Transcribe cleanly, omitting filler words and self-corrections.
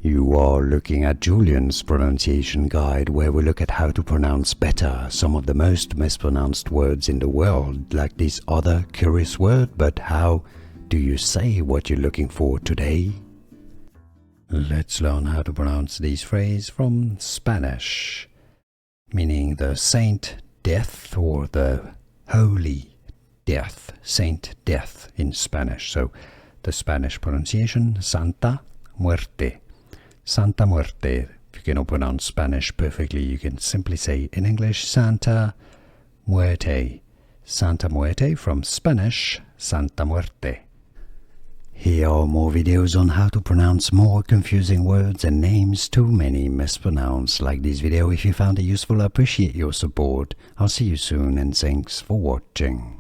You are looking at Julian's pronunciation guide, where we look at how to pronounce better some of the most mispronounced words in the world, like this other curious word. But how do you say what you're looking for today? Let's learn how to pronounce this phrase from Spanish, meaning the saint death or the holy death, saint death in Spanish. So the Spanish pronunciation, Santa Muerte. Santa Muerte. If you cannot pronounce Spanish perfectly, you can simply say in English, Santa Muerte. Santa Muerte from Spanish, Santa Muerte. Here are more videos on how to pronounce more confusing words and names too many mispronounced. Like this video if you found it useful. I appreciate your support. I'll see you soon and thanks for watching.